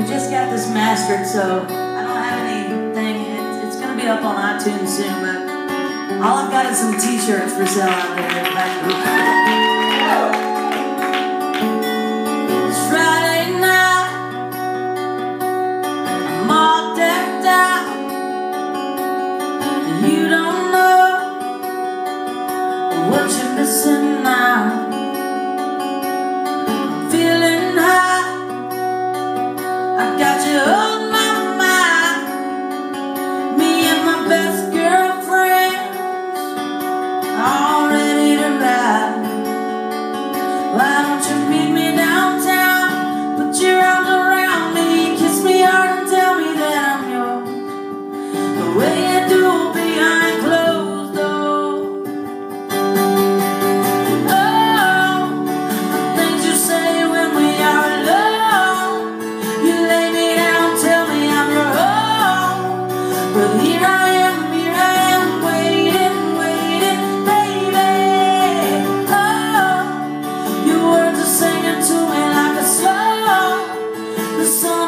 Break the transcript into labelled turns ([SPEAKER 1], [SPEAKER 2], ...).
[SPEAKER 1] We just got this mastered, so I don't have anything. It's going to be up on iTunes soon, but all I've got is some t-shirts for sale out there. It's Friday night, I'm all decked out. You don't know what you're missing now. I'm feeling high, I got you on my mind. Me and my best girlfriends, all ready to ride. Why don't you meet me downtown? Put your arms around me, kiss me hard and tell me that I'm yours, the way you do behind closed doors. Oh, the things you say when we are alone. You lay me down, tell me I'm your home, but here I am, waiting, waiting, baby. Oh, your words are singing to me like a song, the song